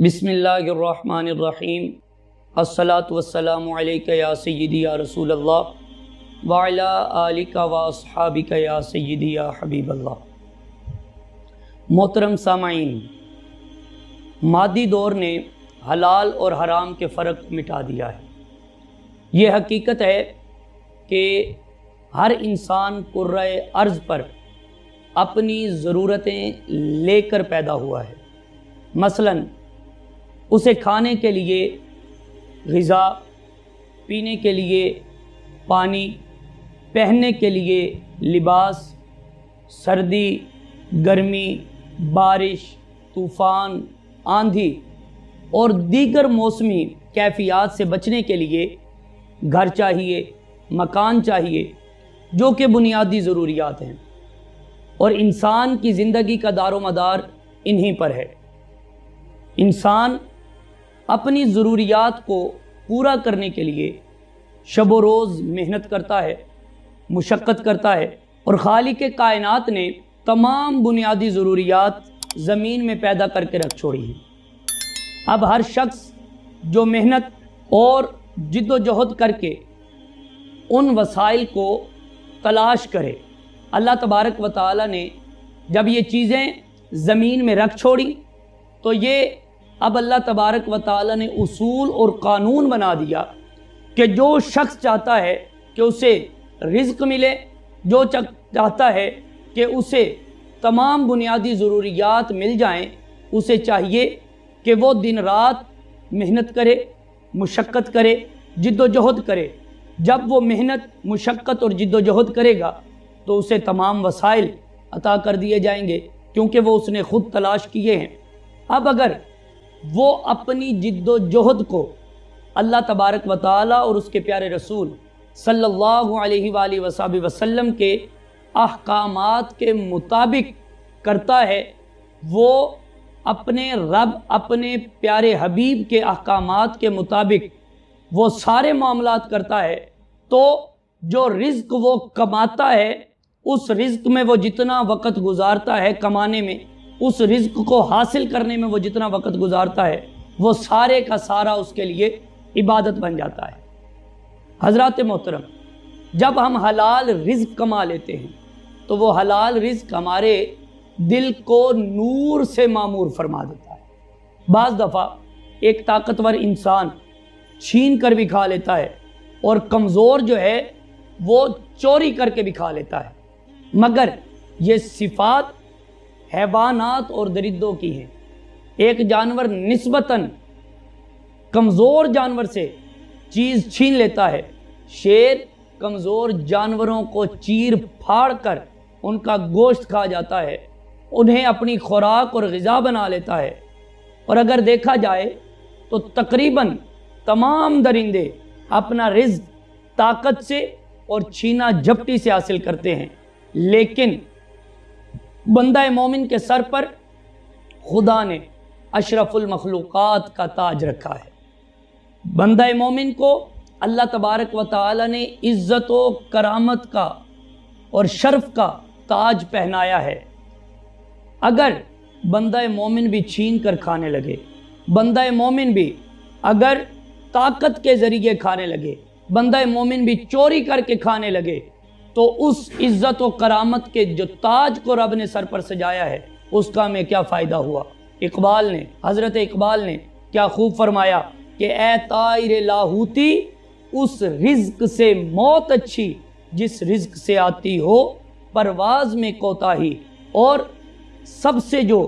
بسم اللہ الرحمن الرحیم الصلاۃ والسلام علیک یا سیدی یا رسول اللہ وعلی آلک و اصحابک یا سیدی یا حبیب اللہ۔ محترم سامعین، مادی دور نے حلال اور حرام کے فرق مٹا دیا ہے۔ یہ حقیقت ہے کہ ہر انسان کرۂ ارض پر اپنی ضرورتیں لے کر پیدا ہوا ہے۔ مثلاً اسے کھانے کے لیے غذا، پینے کے لیے پانی، پہننے کے لیے لباس، سردی، گرمی، بارش، طوفان، آندھی اور دیگر موسمی کیفیات سے بچنے کے لیے گھر چاہیے، مکان چاہیے، جو کہ بنیادی ضروریات ہیں، اور انسان کی زندگی کا دار و مدار انہی پر ہے۔ انسان اپنی ضروریات کو پورا کرنے کے لیے شب و روز محنت کرتا ہے، مشقت کرتا ہے، اور خالق کائنات نے تمام بنیادی ضروریات زمین میں پیدا کر کے رکھ چھوڑی ہیں۔ اب ہر شخص جو محنت اور جد و جہد کر کے ان وسائل کو تلاش کرے، اللہ تبارک و تعالی نے جب یہ چیزیں زمین میں رکھ چھوڑی تو یہ اب اللہ تبارک و تعالی نے اصول اور قانون بنا دیا کہ جو شخص چاہتا ہے کہ اسے رزق ملے، جو چاہتا ہے کہ اسے تمام بنیادی ضروریات مل جائیں، اسے چاہیے کہ وہ دن رات محنت کرے، مشقت کرے، جد و جہد کرے۔ جب وہ محنت، مشقت اور جد و جہد کرے گا تو اسے تمام وسائل عطا کر دیے جائیں گے، کیونکہ وہ اس نے خود تلاش کیے ہیں۔ اب اگر وہ اپنی جد و جہد کو اللہ تبارک و تعالی اور اس کے پیارے رسول صلی اللہ علیہ وآلہ وسلم کے احکامات کے مطابق کرتا ہے، وہ اپنے رب، اپنے پیارے حبیب کے احکامات کے مطابق وہ سارے معاملات کرتا ہے، تو جو رزق وہ کماتا ہے، اس رزق میں وہ جتنا وقت گزارتا ہے کمانے میں، اس رزق کو حاصل کرنے میں وہ جتنا وقت گزارتا ہے، وہ سارے کا سارا اس کے لیے عبادت بن جاتا ہے۔ حضرات محترم، جب ہم حلال رزق کما لیتے ہیں تو وہ حلال رزق ہمارے دل کو نور سے معمور فرما دیتا ہے۔ بعض دفعہ ایک طاقتور انسان چھین کر بھی کھا لیتا ہے، اور کمزور جو ہے وہ چوری کر کے بھی کھا لیتا ہے، مگر یہ صفات حیوانات اور درندوں کی ہیں۔ ایک جانور نسبتاً کمزور جانور سے چیز چھین لیتا ہے، شیر کمزور جانوروں کو چیر پھاڑ کر ان کا گوشت کھا جاتا ہے، انہیں اپنی خوراک اور غذا بنا لیتا ہے۔ اور اگر دیکھا جائے تو تقریباً تمام درندے اپنا رزق طاقت سے اور چھینا جھپٹی سے حاصل کرتے ہیں، لیکن بندہ مومن کے سر پر خدا نے اشرف المخلوقات کا تاج رکھا ہے۔ بندہ مومن کو اللہ تبارک و تعالی نے عزت و کرامت کا اور شرف کا تاج پہنایا ہے۔ اگر بندہ مومن بھی چھین کر کھانے لگے، بندہ مومن بھی اگر طاقت کے ذریعے کھانے لگے، بندہ مومن بھی چوری کر کے کھانے لگے، تو اس عزت و کرامت کے جو تاج کو رب نے سر پر سجایا ہے، اس کا ہمیں کیا فائدہ ہوا؟ حضرت اقبال نے کیا خوب فرمایا کہ اے طائر لاہوتی، اس رزق سے موت اچھی جس رزق سے آتی ہو پرواز میں کوتاہی۔ اور سب سے جو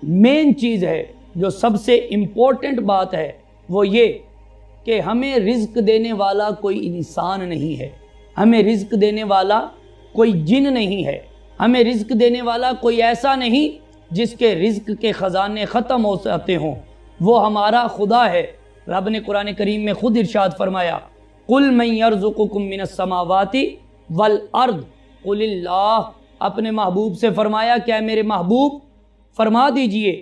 مین چیز ہے، جو سب سے امپورٹنٹ بات ہے، وہ یہ کہ ہمیں رزق دینے والا کوئی انسان نہیں ہے، ہمیں رزق دینے والا کوئی جن نہیں ہے، ہمیں رزق دینے والا کوئی ایسا نہیں جس کے رزق کے خزانے ختم ہو جاتے ہوں، وہ ہمارا خدا ہے۔ رب نے قرآن کریم میں خود ارشاد فرمایا، قُلْ مَنْ يَرْزُقُكُم مِّنَ السَّمَاوَاتِ وَالْأَرْضِ قُلِ اللَّهُ، اپنے محبوب سے فرمایا کہ اے میرے محبوب فرما دیجئے،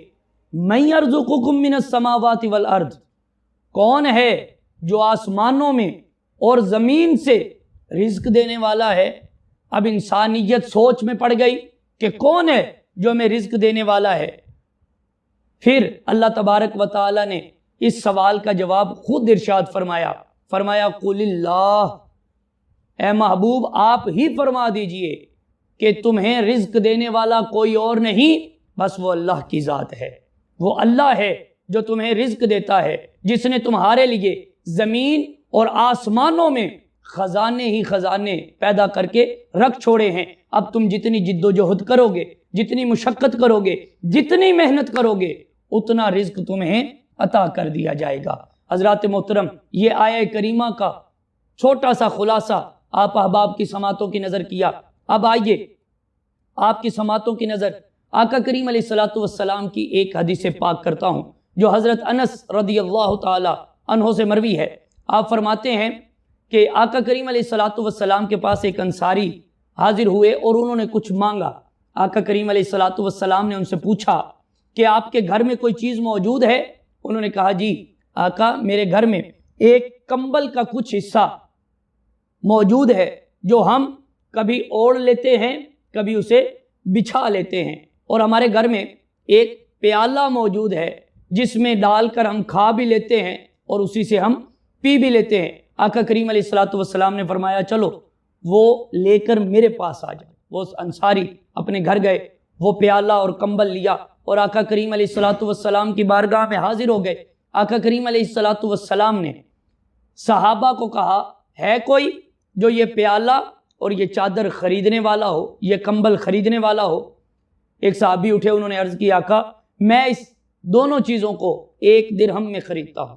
مَنْ يَرْزُقُكُم مِّنَ السَّمَاوَاتِ وَالْأَرْضِ، کون ہے جو آسمانوں میں اور زمین سے رزق دینے والا ہے؟ اب انسانیت سوچ میں پڑ گئی کہ کون ہے جو ہمیں رزق دینے والا ہے؟ پھر اللہ تبارک و تعالی نے اس سوال کا جواب خود ارشاد فرمایا قل اللہ، اے محبوب آپ ہی فرما دیجئے کہ تمہیں رزق دینے والا کوئی اور نہیں، بس وہ اللہ کی ذات ہے۔ وہ اللہ ہے جو تمہیں رزق دیتا ہے، جس نے تمہارے لیے زمین اور آسمانوں میں خزانے ہی خزانے پیدا کر کے رکھ چھوڑے ہیں۔ اب تم جتنی جد و جہد کرو گے، جتنی مشقت کرو گے، جتنی محنت کرو گے، اتنا رزق تمہیں عطا کر دیا جائے گا۔ حضرات محترم، یہ آیہ کریمہ کا چھوٹا سا خلاصہ آپ احباب کی سماعتوں کی نظر کیا۔ اب آئیے آپ کی سماعتوں کی نظر آقا کریم علیہ الصلوۃ والسلام کی ایک حدیث پاک کرتا ہوں جو حضرت انس رضی اللہ تعالی عنہ سے مروی ہے۔ آپ فرماتے ہیں کہ آقا کریم علیہ الصلوۃ والسلام کے پاس ایک انصاری حاضر ہوئے اور انہوں نے کچھ مانگا۔ آقا کریم علیہ الصلوۃ والسلام نے ان سے پوچھا کہ آپ کے گھر میں کوئی چیز موجود ہے؟ انہوں نے کہا جی آقا، میرے گھر میں ایک کمبل کا کچھ حصہ موجود ہے جو ہم کبھی اوڑھ لیتے ہیں، کبھی اسے بچھا لیتے ہیں، اور ہمارے گھر میں ایک پیالہ موجود ہے جس میں ڈال کر ہم کھا بھی لیتے ہیں اور اسی سے ہم پی بھی لیتے ہیں۔ آقا کریم علیہ الصلوۃ والسلام نے فرمایا چلو وہ لے کر میرے پاس آ جائے۔ وہ انصاری اپنے گھر گئے، وہ پیالہ اور کمبل لیا اور آقا کریم علیہ الصلوۃ والسلام کی بارگاہ میں حاضر ہو گئے۔ آقا کریم علیہ الصلوۃ والسلام نے صحابہ کو کہا ہے کوئی جو یہ پیالہ اور یہ چادر خریدنے والا ہو، یہ کمبل خریدنے والا ہو؟ ایک صحابی اٹھے، انہوں نے عرض کی آقا میں اس دونوں چیزوں کو 1 درہم میں خریدتا ہوں۔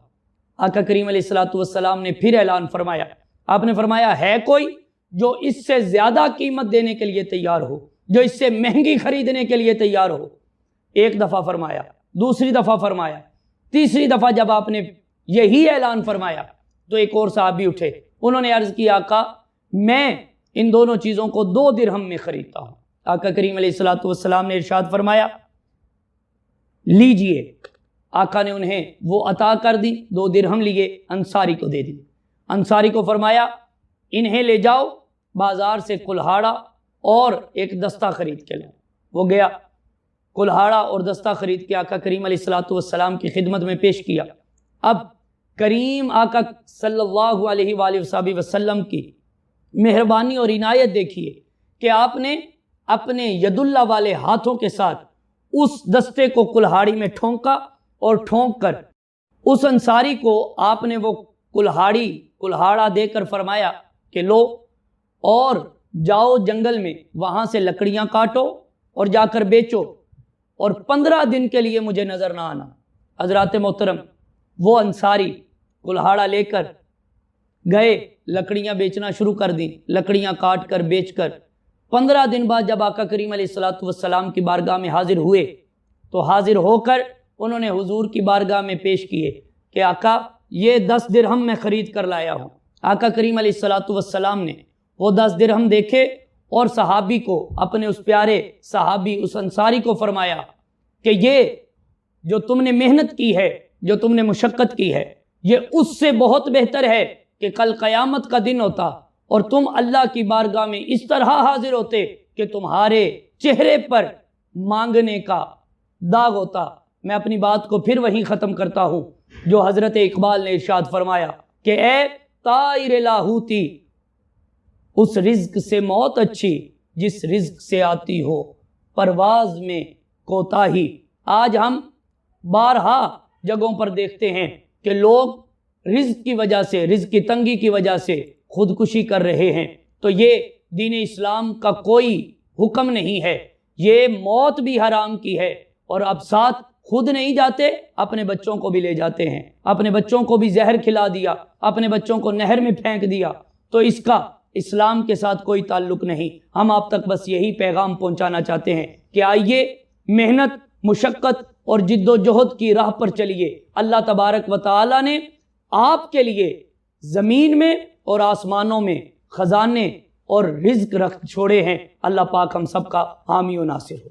آقا کریم علیہ الصلوۃ والسلام نے پھر اعلان فرمایا، آپ نے فرمایا ہے کوئی جو اس سے زیادہ قیمت دینے کے لیے تیار ہو، جو اس سے مہنگی خریدنے کے لیے تیار ہو؟ ایک دفعہ فرمایا، دوسری دفعہ فرمایا، تیسری دفعہ جب آپ نے یہی اعلان فرمایا تو ایک اور صحابی اٹھے، انہوں نے عرض کی آقا میں ان دونوں چیزوں کو 2 درہم میں خریدتا ہوں۔ آقا کریم علیہ الصلوۃ والسلام نے ارشاد فرمایا لیجئے۔ آقا نے انہیں وہ عطا کر دی، 2 درہم لیے، انصاری کو دے دی۔ انصاری کو فرمایا انہیں لے جاؤ بازار سے کلہاڑا اور ایک دستہ خرید کے لاؤ۔ وہ گیا، کلہاڑا اور دستہ خرید کے آقا کریم علیہ الصلوۃ والسلام کی خدمت میں پیش کیا۔ اب کریم آقا صلی اللہ علیہ وآلہ وسلم کی مہربانی اور عنایت دیکھیے کہ آپ نے اپنے ید اللہ والے ہاتھوں کے ساتھ اس دستے کو کلہاڑی میں ٹھونکا اور ٹھونک کر اس انصاری کو آپ نے وہ کلہاڑا دے کر فرمایا کہ لو اور جاؤ جنگل میں، وہاں سے لکڑیاں کاٹو اور جا کر بیچو، اور 15 دن کے لیے مجھے نظر نہ آنا۔ حضرات محترم، وہ انصاری کلہاڑا لے کر گئے، لکڑیاں بیچنا شروع کر دیں، لکڑیاں کاٹ کر بیچ کر 15 دن بعد جب آقا کریم علیہ الصلوۃ والسلام کی بارگاہ میں حاضر ہوئے تو حاضر ہو کر انہوں نے حضور کی بارگاہ میں پیش کیے کہ آقا یہ 10 درہم میں خرید کر لایا ہوں۔ آقا کریم علیہ الصلوۃ والسلام نے وہ 10 درہم دیکھے اور صحابی کو، اپنے اس پیارے صحابی اس انصاری کو فرمایا کہ یہ جو تم نے محنت کی ہے، جو تم نے مشقت کی ہے، یہ اس سے بہت بہتر ہے کہ کل قیامت کا دن ہوتا اور تم اللہ کی بارگاہ میں اس طرح حاضر ہوتے کہ تمہارے چہرے پر مانگنے کا داغ ہوتا۔ میں اپنی بات کو پھر وہیں ختم کرتا ہوں جو حضرت اقبال نے ارشاد فرمایا کہ اے طائر لاہوتی، اس رزق سے موت اچھی جس رزق سے آتی ہو پرواز میں کوتاہی۔ آج ہم بارہا جگہوں پر دیکھتے ہیں کہ لوگ رزق کی وجہ سے، رزق کی تنگی کی وجہ سے خودکشی کر رہے ہیں۔ تو یہ دین اسلام کا کوئی حکم نہیں ہے، یہ موت بھی حرام کی ہے، اور اب ساتھ خود نہیں جاتے، اپنے بچوں کو بھی لے جاتے ہیں، اپنے بچوں کو بھی زہر کھلا دیا، اپنے بچوں کو نہر میں پھینک دیا۔ تو اس کا اسلام کے ساتھ کوئی تعلق نہیں۔ ہم آپ تک بس یہی پیغام پہنچانا چاہتے ہیں کہ آئیے محنت، مشقت اور جد و جہد کی راہ پر چلیے۔ اللہ تبارک و تعالی نے آپ کے لیے زمین میں اور آسمانوں میں خزانے اور رزق رکھ چھوڑے ہیں۔ اللہ پاک ہم سب کا حامی و ناصر ہو۔